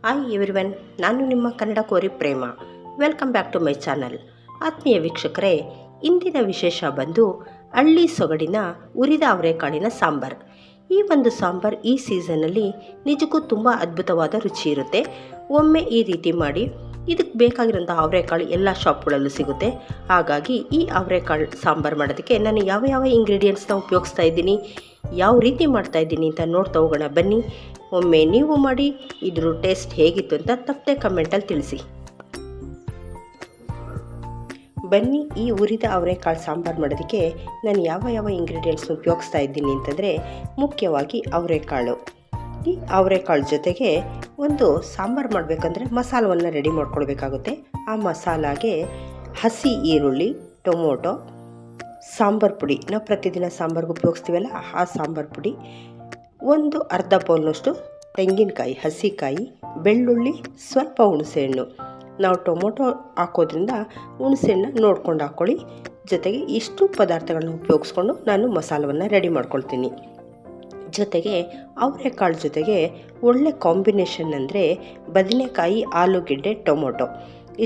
Hi everyone, ನಾನು ನಿಮ್ಮ ಕನ್ನಡ ಕೋರಿ Prema. Welcome back to my channel. ಆತ್ಮೀಯ ವೀಕ್ಷಕರೇ, ಇಂದಿನ ವಿಶೇಷ ಬಂದು ಹಳ್ಳಿ ಸೊಗಡಿನ ಹುರಿದ ಅವರೆಕಾಳಿನ ಸಾಂಬಾರು. ಈ ಒಂದು ಸಾಂಬಾರು ಈ ಸೀಸನ್ನಲ್ಲಿ ನಿಜಕ್ಕೂ ತುಂಬ ಅದ್ಭುತವಾದ ರುಚಿ ಇರುತ್ತೆ. ಒಮ್ಮೆ ಈ ರೀತಿ ಮಾಡಿ. ಇದಕ್ಕೆ ಬೇಕಾಗಿರೋಂಥ ಅವರೆಕಾಳು ಎಲ್ಲ ಶಾಪ್ಗಳಲ್ಲೂ ಸಿಗುತ್ತೆ. ಹಾಗಾಗಿ ಈ ಅವರೆಕಾಳು ಸಾಂಬಾರು ಮಾಡೋದಕ್ಕೆ ನಾನು ಯಾವ ಯಾವ ಇಂಗ್ರೀಡಿಯೆಂಟ್ಸ್ನ ಉಪಯೋಗಿಸ್ತಾ ಇದ್ದೀನಿ, ಯಾವ ರೀತಿ ಮಾಡ್ತಾಯಿದ್ದೀನಿ ಅಂತ ನೋಡ್ತಾ ಹೋಗೋಣ ಬನ್ನಿ. ಒಮ್ಮೆ ನೀವು ಮಾಡಿ ಇದ್ರ ಟೇಸ್ಟ್ ಹೇಗಿತ್ತು ಅಂತ ತಪ್ಪದೆ ಕಮೆಂಟಲ್ಲಿ ತಿಳಿಸಿ. ಬನ್ನಿ, ಈ ಹುರಿದ ಅವರೆಕಾಳು ಸಾಂಬಾರು ಮಾಡೋದಕ್ಕೆ ನಾನು ಯಾವ ಯಾವ ಇಂಗ್ರೀಡಿಯೆಂಟ್ಸ್ನ ಉಪಯೋಗಿಸ್ತಾ ಇದ್ದೀನಿ ಅಂತಂದರೆ, ಮುಖ್ಯವಾಗಿ ಅವರೆಕಾಳು. ಈ ಅವರೆಕಾಳು ಜೊತೆಗೆ ಒಂದು ಸಾಂಬಾರು ಮಾಡಬೇಕಂದ್ರೆ ಮಸಾಲವನ್ನು ರೆಡಿ ಮಾಡ್ಕೊಳ್ಬೇಕಾಗುತ್ತೆ. ಆ ಮಸಾಲಾಗೆ ಹಸಿ ಈರುಳ್ಳಿ, ಟೊಮೊಟೊ, ಸಾಂಬಾರು ಪುಡಿ, ನಾವು ಪ್ರತಿದಿನ ಸಾಂಬಾರ್ಗೆ ಉಪಯೋಗಿಸ್ತೀವಲ್ಲ ಆ ಸಾಂಬಾರು ಪುಡಿ, ಒಂದು ಅರ್ಧ ಬೌಲ್ನಷ್ಟು ತೆಂಗಿನಕಾಯಿ, ಹಸಿಕಾಯಿ, ಬೆಳ್ಳುಳ್ಳಿ, ಸ್ವಲ್ಪ ಹುಣಸೆಹಣ್ಣು. ನಾವು ಟೊಮೊಟೊ ಹಾಕೋದ್ರಿಂದ ಹುಣಸೆಹಣ್ಣು ನೋಡ್ಕೊಂಡು ಹಾಕ್ಕೊಳ್ಳಿ. ಜೊತೆಗೆ ಇಷ್ಟು ಪದಾರ್ಥಗಳನ್ನ ಉಪಯೋಗಿಸ್ಕೊಂಡು ನಾನು ಮಸಾಲವನ್ನು ರೆಡಿ ಮಾಡ್ಕೊಳ್ತೀನಿ. ಜೊತೆಗೆ ಅವರೆಕಾಳು ಜೊತೆಗೆ ಒಳ್ಳೆ ಕಾಂಬಿನೇಷನ್ ಅಂದರೆ ಬದನೆಕಾಯಿ, ಆಲೂಗೆಡ್ಡೆ, ಟೊಮೊಟೊ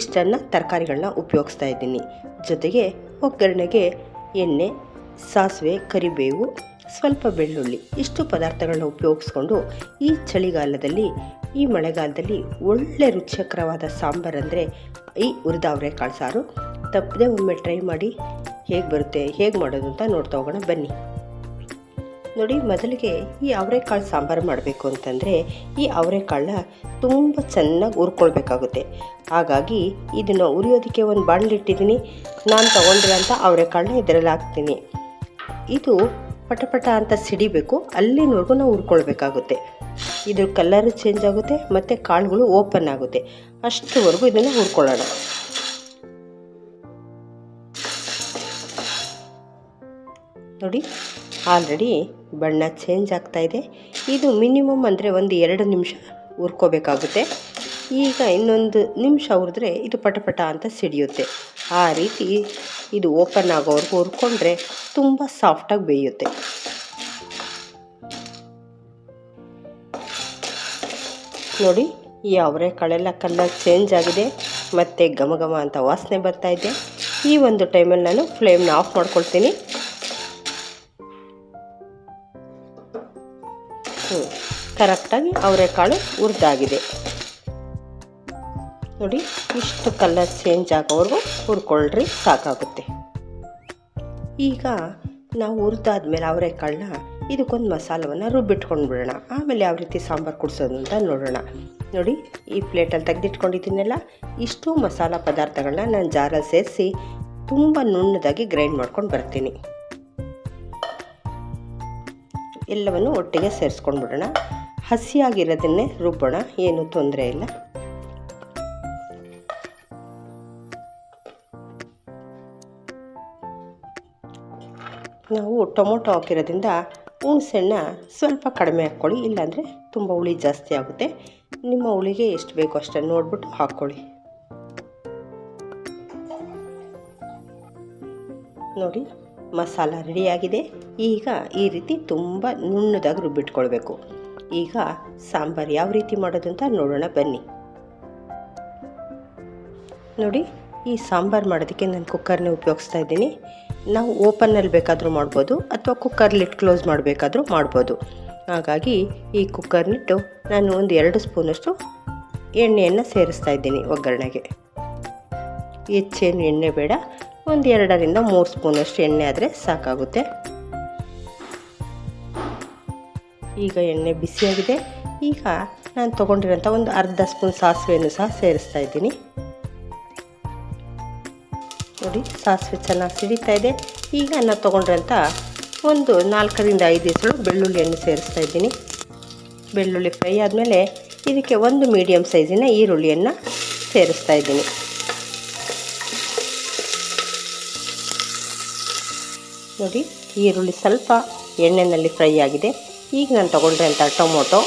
ಇಷ್ಟನ್ನು ತರಕಾರಿಗಳನ್ನ ಉಪಯೋಗಿಸ್ತಾ ಇದ್ದೀನಿ. ಜೊತೆಗೆ ಒಗ್ಗರಣೆಗೆ ಎಣ್ಣೆ, ಸಾಸಿವೆ, ಕರಿಬೇವು, ಸ್ವಲ್ಪ ಬೆಳ್ಳುಳ್ಳಿ, ಇಷ್ಟು ಪದಾರ್ಥಗಳನ್ನ ಉಪಯೋಗಿಸ್ಕೊಂಡು ಈ ಚಳಿಗಾಲದಲ್ಲಿ, ಈ ಮಳೆಗಾಲದಲ್ಲಿ ಒಳ್ಳೆ ರುಚಿಕರವಾದ ಸಾಂಬಾರು ಅಂದರೆ ಈ ಹುರಿದ ಅವರೆಕಾಳು ಸಾರು. ತಪ್ಪದೆ ಒಮ್ಮೆ ಟ್ರೈ ಮಾಡಿ. ಹೇಗೆ ಬರುತ್ತೆ, ಹೇಗೆ ಮಾಡೋದು ಅಂತ ನೋಡ್ತಾ ಹೋಗೋಣ ಬನ್ನಿ. ನೋಡಿ, ಮೊದಲಿಗೆ ಈ ಅವರೆಕಾಳು ಸಾಂಬಾರು ಮಾಡಬೇಕು ಅಂತಂದರೆ ಈ ಅವರೆಕಾಳನ್ನ ತುಂಬ ಚೆನ್ನಾಗಿ ಹುರ್ಕೊಳ್ಬೇಕಾಗುತ್ತೆ. ಹಾಗಾಗಿ ಇದನ್ನು ಹುರಿಯೋದಕ್ಕೆ ಒಂದು ಬಾಣಲಿ ಇಟ್ಟಿದ್ದೀನಿ. ನಾನು ತೊಗೊಂಡಿರೋಂಥ ಅವರೆಕಾಳನ್ನ ಇದರಲ್ಲಿ ಹಾಕ್ತೀನಿ. ಇದು ಪಟಪಟ ಅಂತ ಸಿಡಿಬೇಕು, ಅಲ್ಲಿನವರೆಗೂ ನಾವು ಹುರ್ಕೊಳ್ಬೇಕಾಗುತ್ತೆ. ಇದ್ರ ಕಲರು ಚೇಂಜ್ ಆಗುತ್ತೆ ಮತ್ತು ಕಾಳುಗಳು ಓಪನ್ ಆಗುತ್ತೆ. ಅಷ್ಟುವರೆಗೂ ಇದನ್ನು ಹುರ್ಕೊಳ್ಳೋಣ. ನೋಡಿ, ಆಲ್ರೆಡಿ ಬಣ್ಣ ಚೇಂಜ್ ಆಗ್ತಾಯಿದೆ. ಇದು ಮಿನಿಮಮ್ ಅಂದರೆ ಒಂದು 2 ನಿಮಿಷ ಹುರ್ಕೋಬೇಕಾಗುತ್ತೆ. ಈಗ ಇನ್ನೊಂದು ನಿಮಿಷ ಹುರಿದ್ರೆ ಇದು ಪಟಪಟ ಅಂತ ಸಿಡಿಯುತ್ತೆ. ಆ ರೀತಿ ಇದು ಓಪನ್ ಆಗೋವರೆಗೂ ಹುರ್ಕೊಂಡ್ರೆ ತುಂಬ ಸಾಫ್ಟಾಗಿ ಬೇಯುತ್ತೆ. ನೋಡಿ, ಈ ಅವರೆಕಾಳೆಲ್ಲ ಕಲರ್ ಚೇಂಜ್ ಆಗಿದೆ ಮತ್ತು ಘಮ ಘಮ ಅಂತ ವಾಸನೆ ಬರ್ತಾಯಿದೆ. ಈ ಒಂದು ಟೈಮಲ್ಲಿ ನಾನು ಫ್ಲೇಮ್ನ ಆಫ್ ಮಾಡ್ಕೊಳ್ತೀನಿ. ಕರೆಕ್ಟಾಗಿ ಅವರೆಕಾಳು ಹುರಿದಾಗಿದೆ. ನೋಡಿ, ಇಷ್ಟು ಕಲರ್ ಚೇಂಜ್ ಆಗೋವರೆಗೂ ಹುರ್ಕೊಳ್ರಿ, ಸಾಕಾಗುತ್ತೆ. ಈಗ ನಾವು ಹುರಿದಾದ್ಮೇಲೆ ಅವರೆಕಾಳನ್ನ ಇದಕ್ಕೊಂದು ಮಸಾಲವನ್ನು ರುಬ್ಬಿಟ್ಕೊಂಡು ಬಿಡೋಣ. ಆಮೇಲೆ ಯಾವ ರೀತಿ ಸಾಂಬಾರು ಕುಡಿಸೋದು ಅಂತ ನೋಡೋಣ. ನೋಡಿ, ಈ ಪ್ಲೇಟಲ್ಲಿ ತೆಗೆದಿಟ್ಕೊಂಡಿದ್ದೀನಲ್ಲ, ಇಷ್ಟು ಮಸಾಲ ಪದಾರ್ಥಗಳನ್ನ ನಾನು ಜಾರಲ್ಲಿ ಸೇರಿಸಿ ತುಂಬ ನುಣ್ಣದಾಗಿ ಗ್ರೈಂಡ್ ಮಾಡ್ಕೊಂಡು ಬರ್ತೀನಿ. ಎಲ್ಲವನ್ನು ಒಟ್ಟಿಗೆ ಸೇರಿಸ್ಕೊಂಡು ಬಿಡೋಣ. ಹಸಿಯಾಗಿರೋದನ್ನೇ ರುಬ್ಬೋಣ, ಏನೂ ತೊಂದರೆ ಇಲ್ಲ. ನಾವು ಟೊಮೊಟೊ ಹಾಕಿರೋದ್ರಿಂದ ಹುಣಸೆಹಣ್ಣ ಸ್ವಲ್ಪ ಕಡಿಮೆ ಹಾಕ್ಕೊಳ್ಳಿ, ಇಲ್ಲಾಂದರೆ ತುಂಬ ಹುಳಿ ಜಾಸ್ತಿ ಆಗುತ್ತೆ. ನಿಮ್ಮ ಹುಳಿಗೆ ಎಷ್ಟು ಬೇಕೋ ಅಷ್ಟನ್ನು ನೋಡ್ಬಿಟ್ಟು ಹಾಕ್ಕೊಳ್ಳಿ. ನೋಡಿ, ಮಸಾಲ ರೆಡಿಯಾಗಿದೆ. ಈಗ ಈ ರೀತಿ ತುಂಬ ನುಣ್ಣದಾಗಿ ರುಬ್ಬಿಟ್ಕೊಳ್ಬೇಕು. ಈಗ ಸಾಂಬಾರು ಯಾವ ರೀತಿ ಮಾಡೋದು ಅಂತ ನೋಡೋಣ ಬನ್ನಿ. ನೋಡಿ, ಈ ಸಾಂಬಾರು ಮಾಡೋದಕ್ಕೆ ನಾನು ಕುಕ್ಕರ್ನೇ ಉಪಯೋಗಿಸ್ತಾ ಇದ್ದೀನಿ. ನಾವು ಓಪನ್ನಲ್ಲಿ ಬೇಕಾದರೂ ಮಾಡ್ಬೋದು ಅಥವಾ ಕುಕ್ಕರ್ ಲಿಡ್ ಕ್ಲೋಸ್ ಮಾಡಬೇಕಾದ್ರೂ ಮಾಡ್ಬೋದು. ಹಾಗಾಗಿ ಈ ಕುಕ್ಕರ್ನಿಟ್ಟು ನಾನು ಒಂದು 2 ಸ್ಪೂನಷ್ಟು ಎಣ್ಣೆಯನ್ನು ಸೇರಿಸ್ತಾ ಇದ್ದೀನಿ ಒಗ್ಗರಣೆಗೆ. ಹೆಚ್ಚೇನು ಎಣ್ಣೆ ಬೇಡ, ಒಂದು 2ರಿಂದ 3 ಸ್ಪೂನಷ್ಟು ಎಣ್ಣೆ ಆದರೆ ಸಾಕಾಗುತ್ತೆ. ಈಗ ಎಣ್ಣೆ ಬಿಸಿಯಾಗಿದೆ. ಈಗ ನಾನು ತೊಗೊಂಡಿರೋಂಥ ಒಂದು ಅರ್ಧ ಸ್ಪೂನ್ ಸಾಸಿವೆಯನ್ನು ಸಹ ಸೇರಿಸ್ತಾ ಇದ್ದೀನಿ. ನೋಡಿ, ಸಾಸಿವೆ ಚೆನ್ನಾಗಿ ಸಿಡಿತಾ ಇದೆ. ಈಗ ನಾನು ತೊಗೊಂಡಿರೋಂಥ ಒಂದು 4ರಿಂದ 5 ಎಸಳು ಬೆಳ್ಳುಳ್ಳಿಯನ್ನು ಸೇರಿಸ್ತಾ ಇದ್ದೀನಿ. ಬೆಳ್ಳುಳ್ಳಿ ಫ್ರೈ ಆದಮೇಲೆ ಇದಕ್ಕೆ ಒಂದು ಮೀಡಿಯಮ್ ಸೈಜಿನ ಈರುಳ್ಳಿಯನ್ನು ಸೇರಿಸ್ತಾ ಇದ್ದೀನಿ. ನೋಡಿ, ಈರುಳ್ಳಿ ಸ್ವಲ್ಪ ಎಣ್ಣೆಯಲ್ಲಿ ಫ್ರೈ ಆಗಿದೆ. ಈಗ ನಾನು ತೊಗೊಂಡ್ರೆ ಟೊಮೊಟೊ,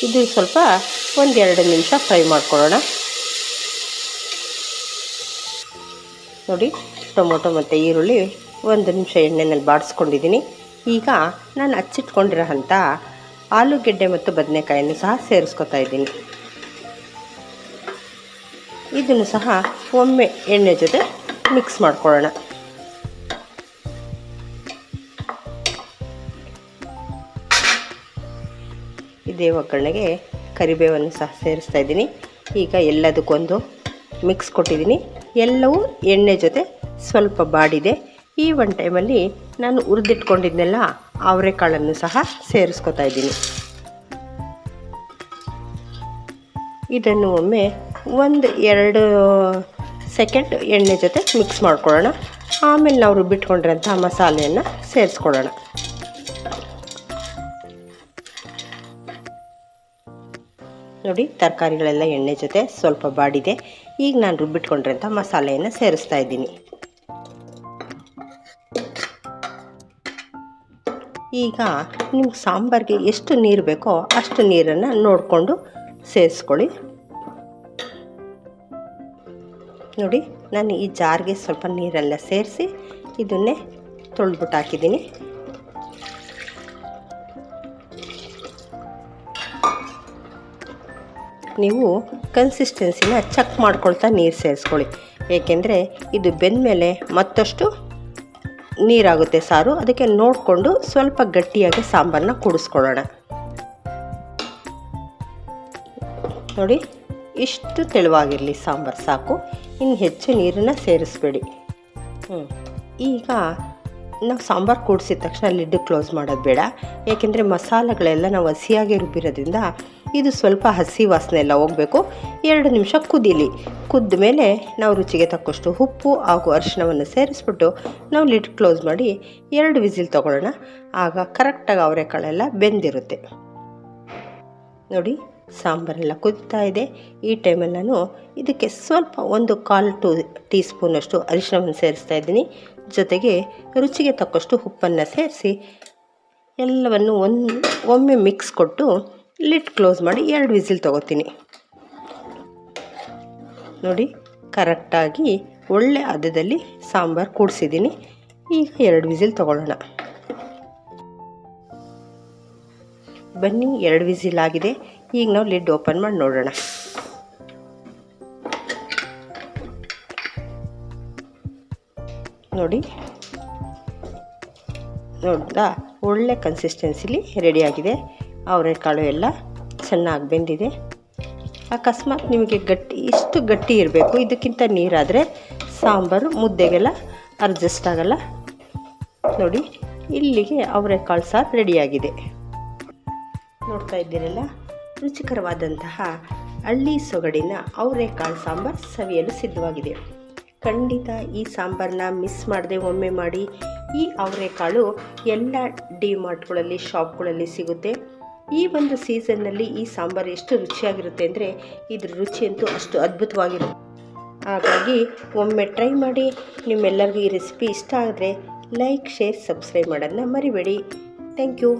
ಇದು ಸ್ವಲ್ಪ ಒಂದು 2 ನಿಮಿಷ ಫ್ರೈ ಮಾಡ್ಕೊಳ್ಳೋಣ. ನೋಡಿ, ಟೊಮೊಟೊ ಮತ್ತು ಈರುಳ್ಳಿ 1 ನಿಮಿಷ ಎಣ್ಣೆಯಲ್ಲಿ ಬಾಡಿಸ್ಕೊಂಡಿದ್ದೀನಿ. ಈಗ ನಾನು ಹಚ್ಚಿಟ್ಕೊಂಡಿರೋ ಅಂಥ ಆಲೂಗೆಡ್ಡೆ ಮತ್ತು ಬದನೆಕಾಯನ್ನು ಸಹ ಸೇರಿಸ್ಕೊತಾ ಇದ್ದೀನಿ. ಇದನ್ನು ಸಹ ಒಮ್ಮೆ ಎಣ್ಣೆ ಜೊತೆ ಮಿಕ್ಸ್ ಮಾಡ್ಕೊಳ್ಳೋಣ. ಇದೇ ಒಗ್ಗರಣೆಗೆ ಕರಿಬೇವನ್ನು ಸಹ ಸೇರಿಸ್ತಾ ಇದ್ದೀನಿ. ಈಗ ಎಲ್ಲದಕ್ಕೊಂದು ಮಿಕ್ಸ್ ಕೊಟ್ಟಿದ್ದೀನಿ. ಎಲ್ಲವೂ ಎಣ್ಣೆ ಜೊತೆ ಸ್ವಲ್ಪ ಬಾಡಿದೆ. ಈ ಒಂದು ಟೈಮಲ್ಲಿ ನಾನು ಹುರಿದಿಟ್ಕೊಂಡಿದ್ನೆಲ್ಲ ಅವರೆಕಾಳನ್ನು ಸಹ ಸೇರಿಸ್ಕೊತಾ ಇದ್ದೀನಿ. ಇದನ್ನು ಒಮ್ಮೆ 1-2 ಸೆಕೆಂಡ್ ಎಣ್ಣೆ ಜೊತೆ ಮಿಕ್ಸ್ ಮಾಡ್ಕೊಳ್ಳೋಣ. ಆಮೇಲೆ ನಾವು ರುಬ್ಬಿಟ್ಕೊಂಡಿರೋಂಥ ಮಸಾಲೆಯನ್ನು ಸೇರಿಸ್ಕೊಳ್ಳೋಣ. ನೋಡಿ, ತರಕಾರಿಗಳೆಲ್ಲ ಎಣ್ಣೆ ಜೊತೆ ಸ್ವಲ್ಪ ಬಾಡಿದೆ. ಈಗ ನಾನು ರುಬ್ಬಿಟ್ಕೊಂಡಿರೋಂಥ ಮಸಾಲೆಯನ್ನು ಸೇರಿಸ್ತಾ ಇದ್ದೀನಿ. ಈಗ ನಿಮ್ಗೆ ಸಾಂಬಾರಿಗೆ ಎಷ್ಟು ನೀರು ಬೇಕೋ ಅಷ್ಟು ನೀರನ್ನು ನೋಡಿಕೊಂಡು ಸೇರಿಸ್ಕೊಳ್ಳಿ. ನೋಡಿ, ನಾನು ಈ ಜಾರ್ಗೆ ಸ್ವಲ್ಪ ನೀರೆಲ್ಲ ಸೇರಿಸಿ ಇದನ್ನೇ ತೊಳೆದ್ಬಿಟ್ಟು ಹಾಕಿದ್ದೀನಿ. ನೀವು ಕನ್ಸಿಸ್ಟೆನ್ಸಿನ ಚೆಕ್ ಮಾಡ್ಕೊಳ್ತಾ ನೀರು ಸೇರಿಸ್ಕೊಳ್ಳಿ. ಏಕೆಂದರೆ ಇದು ಬೆಂದ ಮೇಲೆ ಮತ್ತಷ್ಟು ನೀರಾಗುತ್ತೆ ಸಾರು. ಅದಕ್ಕೆ ನೋಡಿಕೊಂಡು ಸ್ವಲ್ಪ ಗಟ್ಟಿಯಾಗಿ ಸಾಂಬಾರನ್ನ ಕೂಡಿಸ್ಕೊಳ್ಳೋಣ. ನೋಡಿ, ಇಷ್ಟು ತೆಳುವಾಗಿರಲಿ ಸಾಂಬಾರು ಸಾಕು. ಇನ್ನು ಹೆಚ್ಚು ನೀರನ್ನು ಸೇರಿಸ್ಬೇಡಿ. ಈಗ ನಾವು ಸಾಂಬಾರು ಕೂಡಿಸಿದ ತಕ್ಷಣ ಲಿಡ್ ಕ್ಲೋಸ್ ಮಾಡೋದು ಬೇಡ. ಏಕೆಂದರೆ ಮಸಾಲೆಗಳೆಲ್ಲ ನಾವು ಹಸಿಯಾಗಿ ರುಬ್ಬಿರೋದ್ರಿಂದ ಇದು ಸ್ವಲ್ಪ ಹಸಿ ವಾಸನೆ ಎಲ್ಲ ಹೋಗಬೇಕು. 2 ನಿಮಿಷ ಕುದೀಲಿ. ಕುದ್ದ ಮೇಲೆ ನಾವು ರುಚಿಗೆ ತಕ್ಕಷ್ಟು ಉಪ್ಪು ಹಾಗೂ ಅರಿಶಿಣವನ್ನು ಸೇರಿಸ್ಬಿಟ್ಟು ನಾವು ಲಿಡ್ ಕ್ಲೋಸ್ ಮಾಡಿ 2 ವಿಸಿಲ್ ತೊಗೊಳ್ಳೋಣ. ಆಗ ಕರೆಕ್ಟಾಗಿ ಅವರೆಕಾಳೆಲ್ಲ ಬೆಂದಿರುತ್ತೆ. ನೋಡಿ, ಸಾಂಬಾರೆಲ್ಲ ಕುದೀತಾ ಇದೆ. ಈ ಟೈಮಲ್ಲಿ ನಾನು ಇದಕ್ಕೆ ಸ್ವಲ್ಪ 1/4 ಟೀ ಸ್ಪೂನಷ್ಟು ಅರಿಶಿಣವನ್ನು ಸೇರಿಸ್ತಾ ಇದ್ದೀನಿ. ಜೊತೆಗೆ ರುಚಿಗೆ ತಕ್ಕಷ್ಟು ಉಪ್ಪನ್ನು ಸೇರಿಸಿ ಎಲ್ಲವನ್ನು ಒಮ್ಮೆ ಮಿಕ್ಸ್ ಕೊಟ್ಟು ಲಿಡ್ ಕ್ಲೋಸ್ ಮಾಡಿ 2 ವಿಸಿಲ್ ತೊಗೋತೀನಿ. ನೋಡಿ, ಕರೆಕ್ಟಾಗಿ ಒಳ್ಳೆ ಹದದಲ್ಲಿ ಸಾಂಬಾರು ಕೂಡಿಸಿದ್ದೀನಿ. ಈಗ 2 ವಿಸಿಲ್ ತೊಗೊಳ್ಳೋಣ. ಬನ್ನಿ, 2 ವಿಸಿಲ್ ಆಗಿದೆ. ಈಗ ನಾವು ಲಿಡ್ ಓಪನ್ ಮಾಡಿ ನೋಡೋಣ. ನೋಡಿ, ನೋಡ್ದಾ, ಒಳ್ಳೆ ಕನ್ಸಿಸ್ಟೆನ್ಸಿಲಿ ರೆಡಿಯಾಗಿದೆ. ಅವರೆಕಾಳು ಎಲ್ಲ ಚೆನ್ನಾಗಿ ಬೆಂದಿದೆ. ಅಕಸ್ಮಾತ್ ನಿಮಗೆ ಇಷ್ಟು ಗಟ್ಟಿ ಇರಬೇಕು, ಇದಕ್ಕಿಂತ ನೀರಾದರೆ ಸಾಂಬಾರು ಮುದ್ದೆಗೆಲ್ಲ ಅಡ್ಜಸ್ಟ್ ಆಗಲ್ಲ. ನೋಡಿ, ಇಲ್ಲಿಗೆ ಅವರೆಕಾಳು ಸಾರು ರೆಡಿಯಾಗಿದೆ. ನೋಡ್ತಾ ಇದ್ದೀರಲ್ಲ, ರುಚಿಕರವಾದಂತಹ ಹಳ್ಳಿ ಸೊಗಡಿನ ಅವರೆಕಾಳು ಸಾಂಬಾರು ಸವಿಯಲು ಸಿದ್ಧವಾಗಿದೆ. ಖಂಡಿತ ಈ ಸಾಂಬಾರನ್ನ ಮಿಸ್ ಮಾಡದೆ ಒಮ್ಮೆ ಮಾಡಿ. ಈ ಅವರೆಕಾಳು ಎಲ್ಲ ಡಿಮಾರ್ಟ್ಗಳಲ್ಲಿ, ಶಾಪ್ಗಳಲ್ಲಿ ಸಿಗುತ್ತೆ. ಈ ಒಂದು ಸೀಸನ್ನಲ್ಲಿ ಈ ಸಾಂಬಾರು ಎಷ್ಟು ರುಚಿಯಾಗಿರುತ್ತೆ ಅಂದರೆ ಇದ್ರ ರುಚಿಯಂತೂ ಅಷ್ಟು ಅದ್ಭುತವಾಗಿರುತ್ತೆ. ಹಾಗಾಗಿ ಒಮ್ಮೆ ಟ್ರೈ ಮಾಡಿ. ನಿಮ್ಮೆಲ್ಲರಿಗೂ ಈ ರೆಸಿಪಿ ಇಷ್ಟ ಆದರೆ ಲೈಕ್, ಶೇರ್, ಸಬ್ಸ್ಕ್ರೈಬ್ ಮಾಡೋದನ್ನ ಮರಿಬೇಡಿ. Thank you.